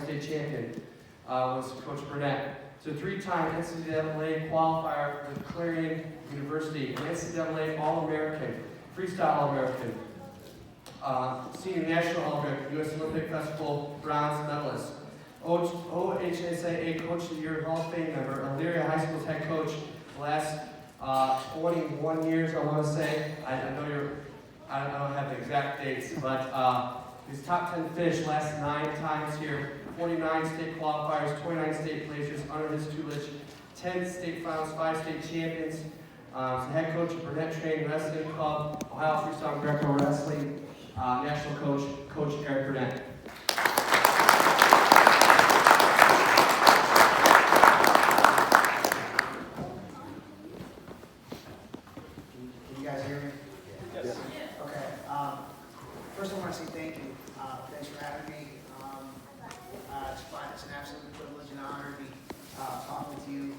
state champion was Coach Burnett. So three-time NCAA qualifier with Clarion University, an NCAA All-American, Freestyle All-American, Senior National All-American, U.S. Olympic Festival bronze medalist, OHSAA Coach of the Year Hall of Fame member, Elyria High School's head coach the last 21 years, I want to say. I don't have the exact dates, but his top 10 finish last 9 times here, 49 state qualifiers, 29 state placers under his tutelage, 10 state finals, 5 state champions. He's the head coach of Burnett Trained Wrestling Club, Ohio Freestyle Greco Wrestling, national coach, Coach Erik Burnett. Can you guys hear me? Yes. Okay. First I want to say thank you. Thanks for having me. It's fun. It's an absolute privilege and honor to be talking with you.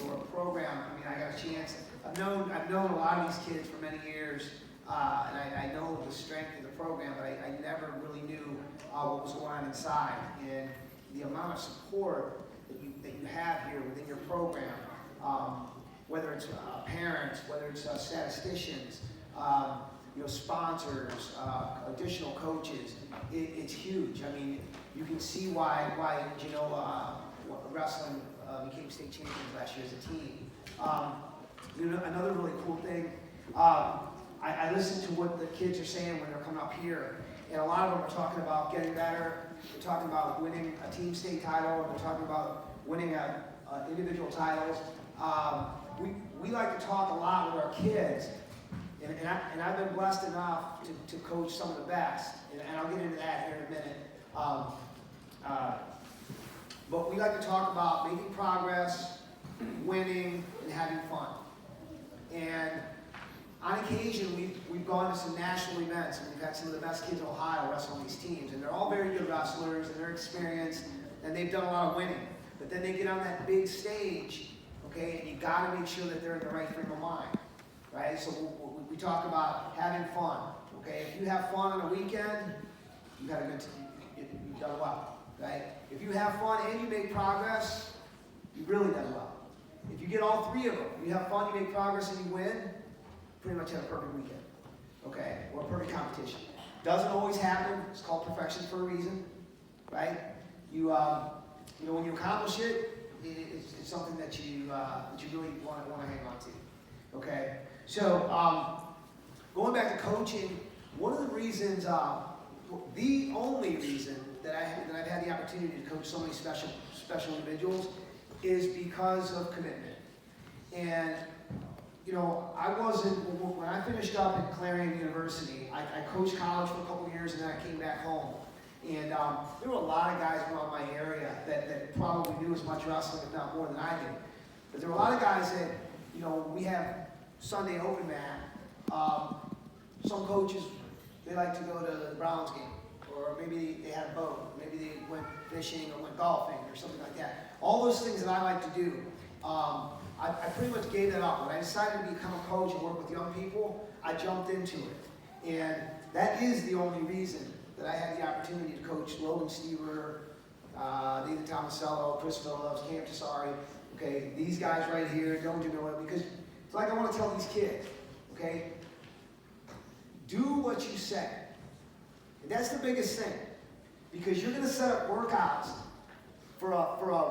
Your program, I mean, I got a chance. I've known a lot of these kids for many years, and I know the strength of the program, but I never really knew what was going on inside. And the amount of support that you have here within your program, whether it's parents, whether it's statisticians, sponsors, additional coaches, it's huge. I mean, you can see why Genoa wrestling became state champions last year as a team. Another really cool thing, I listen to what the kids are saying when they're coming up here, and a lot of them are talking about getting better. They're talking about winning a team state title, and they're talking about winning individual titles. We like to talk a lot with our kids, and I've been blessed enough to coach some of the best, and I'll get into that here in a minute. But we like to talk about making progress, winning, and having fun. And on occasion, we've gone to some national events, and we've had some of the best kids in Ohio wrestle on these teams, and they're all very good wrestlers, and they're experienced, and they've done a lot of winning. But then they get on that big stage, okay, and you got to make sure that they're in the right frame of mind, right? So we talk about having fun, okay? If you have fun on a weekend, you've done well, right? If you have fun and you make progress, you've really done well. If you get all three of them, you have fun, you make progress, and you win, pretty much have a perfect weekend, okay? Or a perfect competition. Doesn't always happen. It's called perfection for a reason, right? When you accomplish it, it's something that you really want to hang on to, okay? So going back to coaching, one of the reasons, the only reason that I've had the opportunity to coach so many special individuals is because of commitment. And when I finished up at Clarion University, I coached college for a couple of years, and then I came back home. And there were a lot of guys around my area that probably knew as much wrestling, if not more than I did. But there were a lot of guys that, we have Sunday open mat. Some coaches, they like to go to the Browns game, or maybe they had a boat, maybe they went fishing or went golfing or something like that. All those things that I like to do, I pretty much gave that up. When I decided to become a coach and work with young people, I jumped into it. And that is the only reason that I had the opportunity to coach Logan Stever, Nathan Tomasello, Chris Phillips, Cam Tassari, okay, these guys right here, Dylan Genoa, because it's like I want to tell these kids, okay, do what you say. And that's the biggest thing, because you're going to set up workouts for a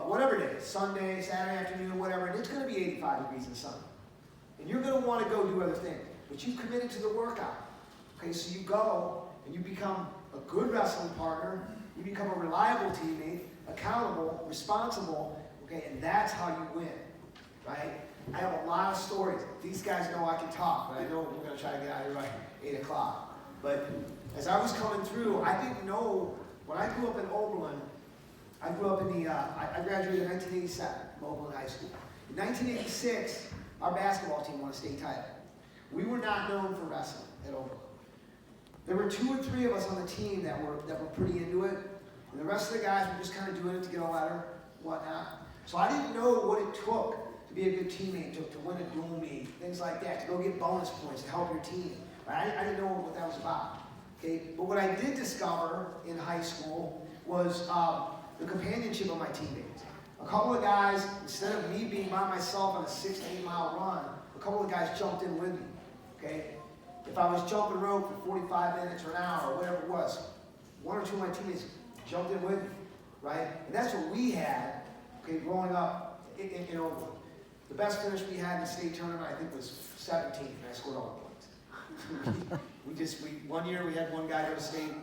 whatever day, Sunday, Saturday afternoon, whatever, and it's going to be 85 degrees in the sun. And you're going to want to go do other things, but you've committed to the workout. Okay, so you go and you become a good wrestling partner, you become a reliable teammate, accountable, responsible, okay, and that's how you win, right? I have a lot of stories. These guys know I can talk, but I know we're going to try to get out of here by 8 o'clock. But as I was coming through, I didn't know, when I grew up in Oberlin, I graduated in 1987 from Oberlin High School. In 1986, our basketball team won a state title. We were not known for wrestling at Oberlin. There were 2 or 3 of us on the team that were pretty into it, and the rest of the guys were just kind of doing it to get a letter, whatnot. So I didn't know what it took to be a good teammate, to win a dual meet, things like that, to go get bonus points, to help your team. Right? I didn't know what that was about. Okay? But what I did discover in high school was the companionship of my teammates. A couple of guys, instead of me being by myself on a 6 to 8 mile run, a couple of guys jumped in with me, okay? If I was jumping rope for 45 minutes or an hour or whatever it was, 1 or 2 of my teammates jumped in with me, right? And that's what we had, okay, growing up in Oakland. The best finish we had in the state tournament, I think, was 17th, and I scored all the points. One year we had one guy go to state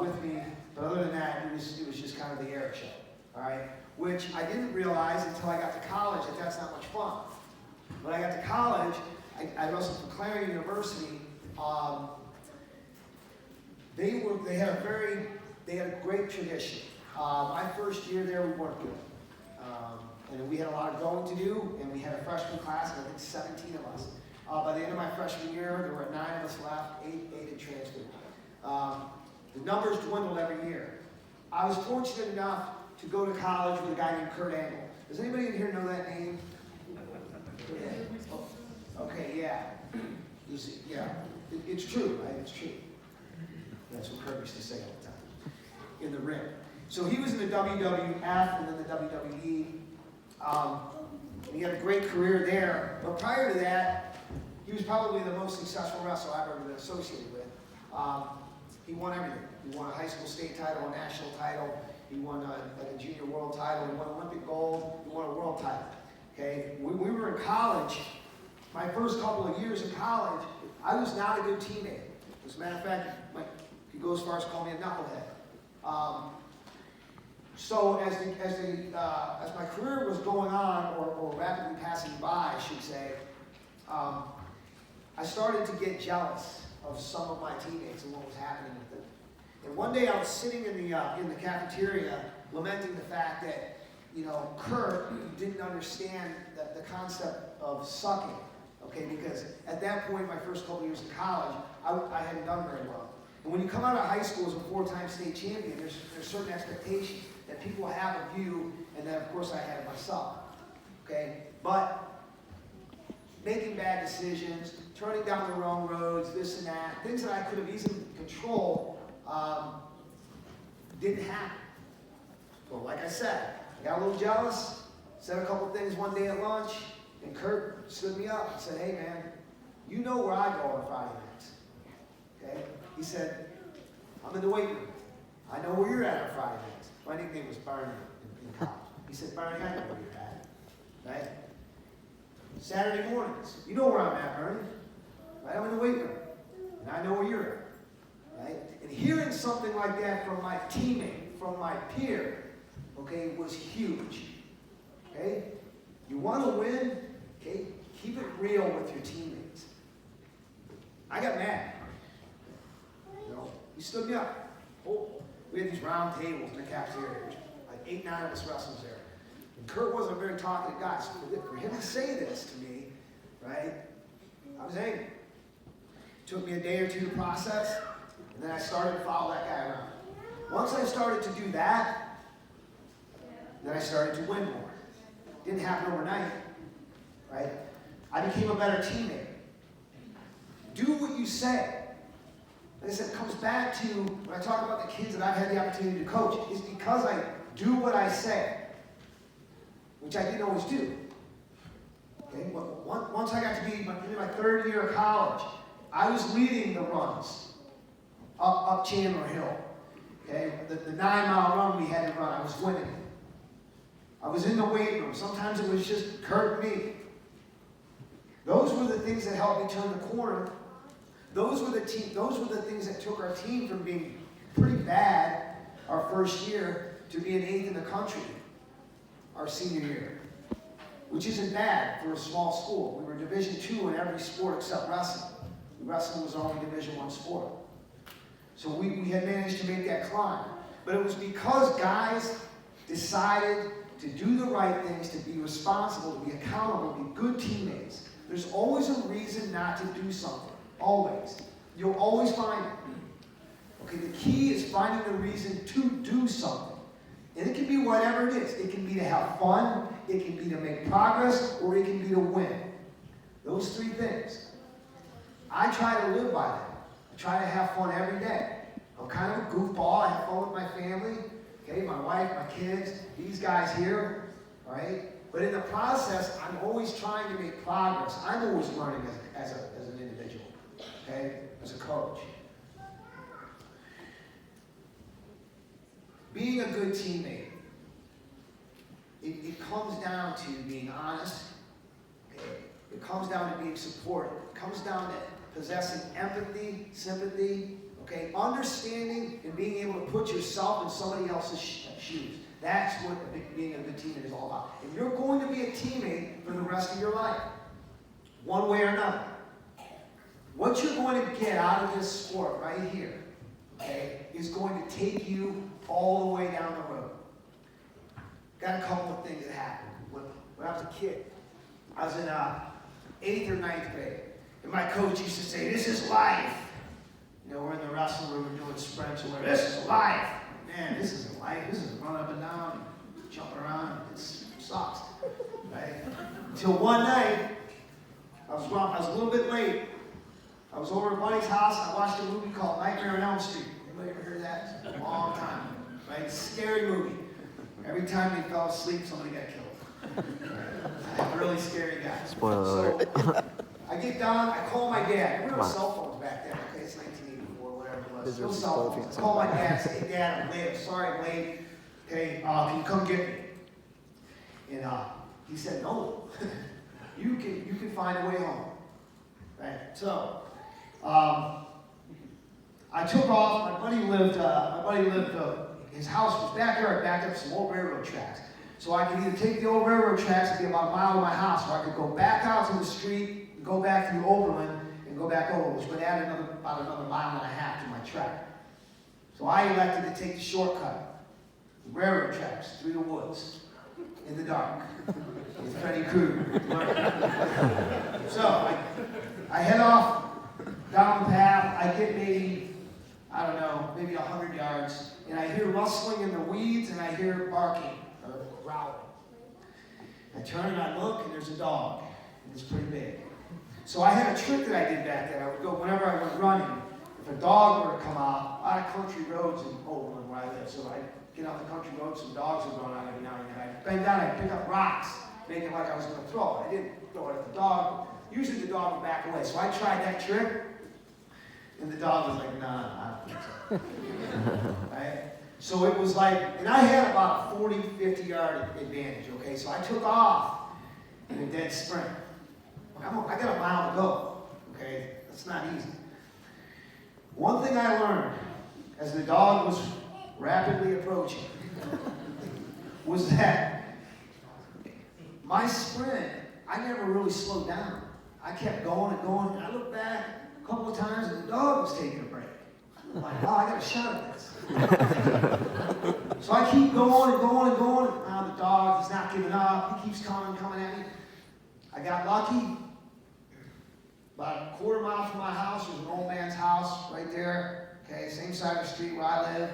with me, but other than that, it was just kind of the Erik show, all right? Which I didn't realize until I got to college that that's not much fun. When I got to college, I wrestled for Clarion University. They had a great tradition. My first year there, we weren't good. And we had a lot of growing to do, and we had a freshman class, and I think 17 of us. By the end of my freshman year, there were 9 of us left, 8 had transferred. The numbers dwindled every year. I was fortunate enough to go to college with a guy named Kurt Angle. Does anybody in here know that name? Okay, yeah. You see, yeah. It's true, right? It's true. That's what Kurt used to say all the time. In the ring. So he was in the WWF and then the WWE. He had a great career there. But prior to that, he was probably the most successful wrestler I've ever been associated with. He won everything. He won a high school state title, a national title. He won a junior world title. He won Olympic gold. He won a world title. Okay, when we were in college, my first couple of years in college, I was not a good teammate. As a matter of fact, he goes as far as calling me a knucklehead. So as my career was going on, or rapidly passing by, I should say, I started to get jealous of some of my teammates and what was happening with them. And one day I was sitting in the cafeteria lamenting the fact that, you know, Kurt didn't understand the concept of sucking, okay? Because at that point, my first couple years in college, I hadn't done very well. And when you come out of high school as a 4-time state champion, there's certain expectations that people have of you, and that, of course, I had of myself, okay? But making bad decisions, turning down the wrong roads, this and that, things that I could have easily controlled, didn't happen. Well, like I said, I got a little jealous, said a couple things one day at lunch, and Kurt stood me up and said, "Hey man, you know where I go on Friday nights." Okay? He said, "I'm in the weight room. I know where you're at on Friday nights." My nickname was Barney in college. He said, "Barney, I know where you're at." Right? Saturday mornings, you know where I'm at, Barney. Right? I'm in the weight room. And I know where you're at. Right? And hearing something like that from my teammate, from my peer, okay, was huge. Okay? You want to win? Okay? Keep it real with your teammates. I got mad. You know, he stood me up. Oh, we had these round tables in the cafeteria. Like 8, 9 of us wrestlers there. And Kurt wasn't a very talkative guy, so for him to say this to me, right, I was angry. It took me a day or two to process, and then I started to follow that guy around. Once I started to do that, then I started to win more. It didn't happen overnight, right? I became a better teammate. Do what you say. Like I said, it comes back to when I talk about the kids that I've had the opportunity to coach. It's because I do what I say, which I didn't always do. Okay? Once I got to be in my 3rd year of college, I was leading the runs up Chandler Hill. Okay? The 9-mile run we had to run, I was winning it. I was in the weight room. Sometimes it was just Kurt and me. Those were the things that helped me turn the corner. Those were the things that took our team from being pretty bad our first year to being 8th in the country our senior year, which isn't bad for a small school. We were Division II in every sport except wrestling. Wrestling was our only Division I sport. So we had managed to make that climb. But it was because guys decided to do the right things, to be responsible, to be accountable, to be good teammates. There's always a reason not to do something. Always. You'll always find it. Okay, the key is finding the reason to do something. And it can be whatever it is. It can be to have fun, it can be to make progress, or it can be to win. Those 3 things. I try to live by them. I try to have fun every day. I'm kind of a goofball. I have fun with my family. okay, my wife, my kids, these guys here, all right? But in the process, I'm always trying to make progress. I'm always learning as an individual, okay, as a coach. Being a good teammate, it comes down to being honest. Okay? It comes down to being supportive. It comes down to possessing empathy, sympathy, okay, understanding and being able to put yourself in somebody else's shoes. That's what being a good teammate is all about. And you're going to be a teammate for the rest of your life, one way or another. What you're going to get out of this sport right here, okay, is going to take you all the way down the road. Got a couple of things that happened. When I was a kid, I was in 8th or 9th grade, and my coach used to say, "This is life." You know, we're in the wrestling room, we're doing sprints, and this is life. Man, this isn't life. This is running up and down, jumping around. It sucks, right? Until one night, I was a little bit late. I was over at Buddy's house. I watched a movie called Nightmare on Elm Street. Anybody ever heard of that? It's a long time, right? Scary movie. Every time they fell asleep, somebody got killed. Right? Really scary guy. Spoiler alert. So I get down. I call my dad. We were cell phones back then. Okay, it's 1984, whatever it was. No cell phones. I call my dad. Say, "Hey, Dad, I'm late. Sorry, I'm late. Okay, can you come get me?" And he said, "No, you can find a way home." Right. So I took off. My buddy lived. His house was backyard, backed up some old railroad tracks. So I could either take the old railroad tracks and be about a mile from my house, or I could go back out to the street, go back through Oberlin, and go back over, which would add about another mile and a half to my track. So I elected to take the shortcut, the railroad tracks, through the woods, in the dark, with Freddy Krueger. So I head off down the path. I get maybe 100 yards, and I hear rustling in the weeds, and I hear barking, or growling. I turn and I look, and there's a dog, and it's pretty big. So I had a trick that I did back then. I would go, whenever I went running, if a dog were to come out, a lot of country roads in Oberlin where I live, so I'd get out the country roads, some dogs would run out every now and then. I'd bend down, I'd pick up rocks, make it like I was going to throw it. I didn't throw it at the dog. Usually the dog would back away. So I tried that trick, and the dog was like, "Nah, I don't think so." Right? So it was like, and I had about a 40, 50-yard advantage, okay? So I took off in a dead sprint. I got a mile to go, okay? That's not easy. One thing I learned as the dog was rapidly approaching was that my sprint, I never really slowed down. I kept going and going, and I looked back a couple of times, and the dog was taking a break. I'm like, "Oh, I got a shot at this." So I keep going and going and going. The dog, he's not giving up. He keeps coming at me. I got lucky. About a quarter mile from my house, there's an old man's house right there. Okay, same side of the street where I live.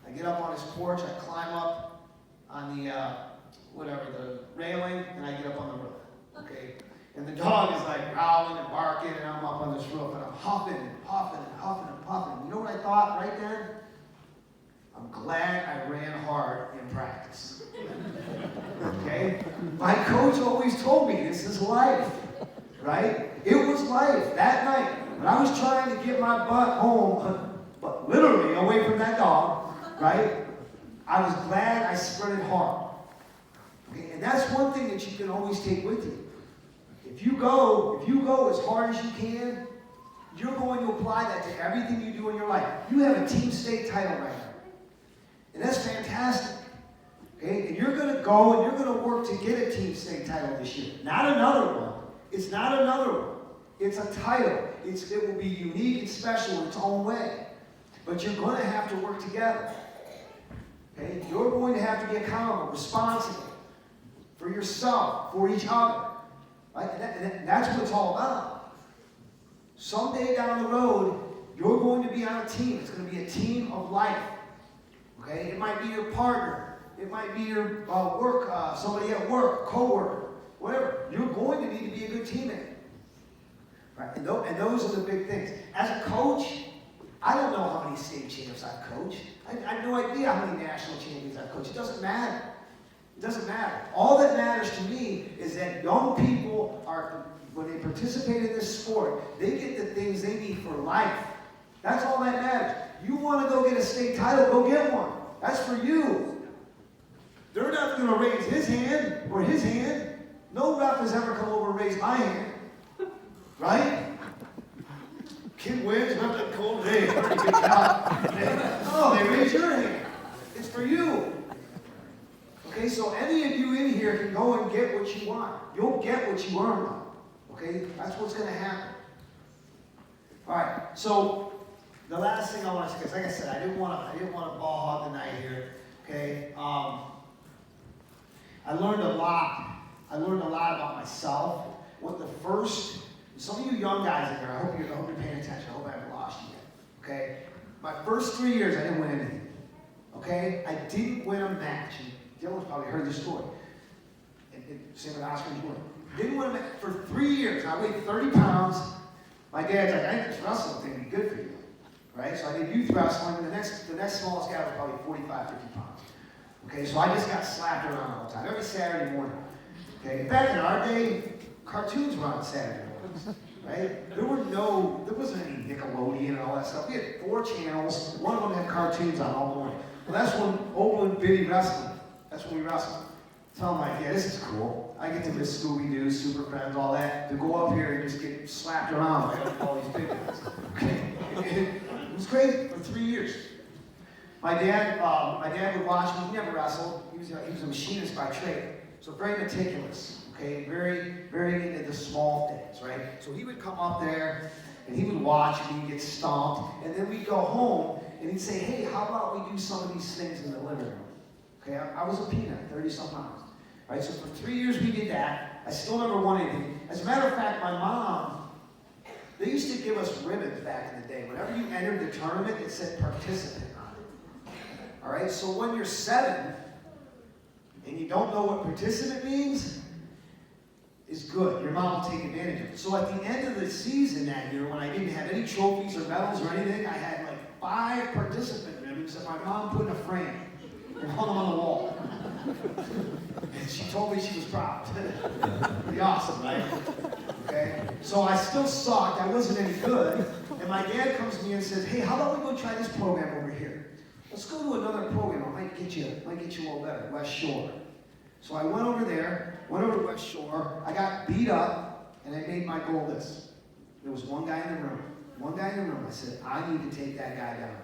I get up on his porch. I climb up on the the railing, and I get up on the roof. Okay. And the dog is like growling and barking, and I'm up on this roof, and I'm huffing and puffing and huffing and puffing. You know what I thought right then? I'm glad I ran hard in practice. Okay? My coach always told me this is life, right? It was life that night. When I was trying to get my butt home, but literally away from that dog, right? I was glad I sprinted hard. Okay? And that's one thing that you can always take with you. If you go as hard as you can, you're going to apply that to everything you do in your life. You have a team state title right now. And that's fantastic. Okay? And you're going to go and you're going to work to get a team state title this year. Not another one. It's not another one. It's a title. It will be unique and special in its own way. But you're going to have to work together. Okay? You're going to have to be accountable, responsible for yourself, for each other. Right? And that's what it's all about. Someday down the road, you're going to be on a team. It's going to be a team of life. Okay? It might be your partner. It might be your somebody at work, co-worker, whatever. You're going to need to be a good teammate. Right? And those are the big things. As a coach, I don't know how many state champs I've coached. I have no idea how many national champions I've coached. It doesn't matter. It doesn't matter. All that matters to me is that young people are, when they participate in this sport, they get the things they need for life. That's all that matters. You want to go get a state title, go get one. That's for you. They're not going to raise his hand or his hand. No ref has ever come over and raised my hand. Right? Kid wins, not that cold day. Pretty good job. No, they raise your hand. It's for you. Okay, so any of you in here can go and get what you want. You'll get what you earn now. Okay? That's what's going to happen. Alright, so the last thing I want to say, because like I said, I didn't want to ball hog the night here. Okay? I learned a lot. I learned a lot about myself. Some of you young guys in there, I hope you're paying attention. I hope I haven't lost you yet. Okay? My first 3 years, I didn't win anything. Okay? I didn't win a match. Dylan's probably heard this story. Same with Oscar and Jordan. Didn't win a match for 3 years. I weighed 30 pounds. My dad's like, I think this wrestling thing would be good for you. Right? So I did youth wrestling, and the next smallest guy was probably 45, 50 pounds. Okay? So I just got slapped around all the time, every Saturday morning. Okay? Back in our day, cartoons were on Saturday mornings. Right? There wasn't any Nickelodeon and all that stuff. We had 4 channels. One of them had cartoons on all morning. Well, that's when Oakland Biddy wrestling. That's when we wrestled. Tell them, like, yeah, this is cool. I get to miss Scooby-Doo, Super Friends, all that. To go up here and just get slapped around by all these big guys. Okay? It was crazy for 3 years. My dad would watch me. He never wrestled. He was a machinist by trade. So very meticulous. Okay? Very, very into the small things, right? So he would come up there and he would watch me get stomped. And then we'd go home and he'd say, hey, how about we do some of these things in the living room? Okay, I was a peanut, 30-some pounds. Right, so for 3 years we did that. I still never won anything. As a matter of fact, my mom, they used to give us ribbons back in the day. Whenever you entered the tournament, it said participant on it. All right, so when you're 7 and you don't know what participant means, is good. Your mom will take advantage of it. So at the end of the season that year, when I didn't have any trophies or medals or anything, I had like 5 participant ribbons that my mom put in a frame and hung them on the wall. And she told me she was proud. Pretty awesome, right? Okay? So I still sucked. I wasn't any good. And my dad comes to me and says, hey, how about we go try this program over here? Let's go to another program. It might get you a little better. West Shore. So I went over to West Shore. I got beat up, and I made my goal this. There was one guy in the room. I said, I need to take that guy down.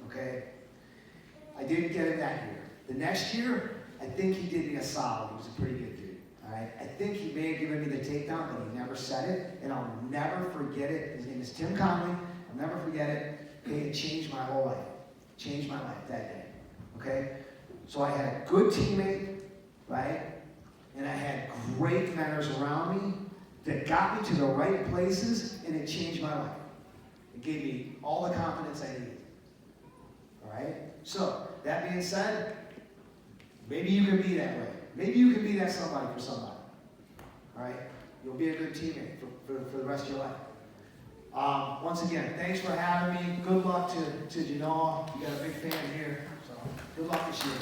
Okay? I didn't get it that year. The next year, I think he did me a solid. He was a pretty good dude. All right? I think he may have given me the takedown, but he never said it, and I'll never forget it. His name is Tim Conley. I'll never forget it. Okay, it changed my whole life. Changed my life that day. Okay? So I had a good teammate, right? And I had great mentors around me that got me to the right places, and it changed my life. It gave me all the confidence I needed. All right? So, that being said, maybe you can be that way. Maybe you can be that somebody for somebody. All right? You'll be a good teammate for the rest of your life. Once again, thanks for having me. Good luck to Genoa. You got a big fan here. So, good luck this year.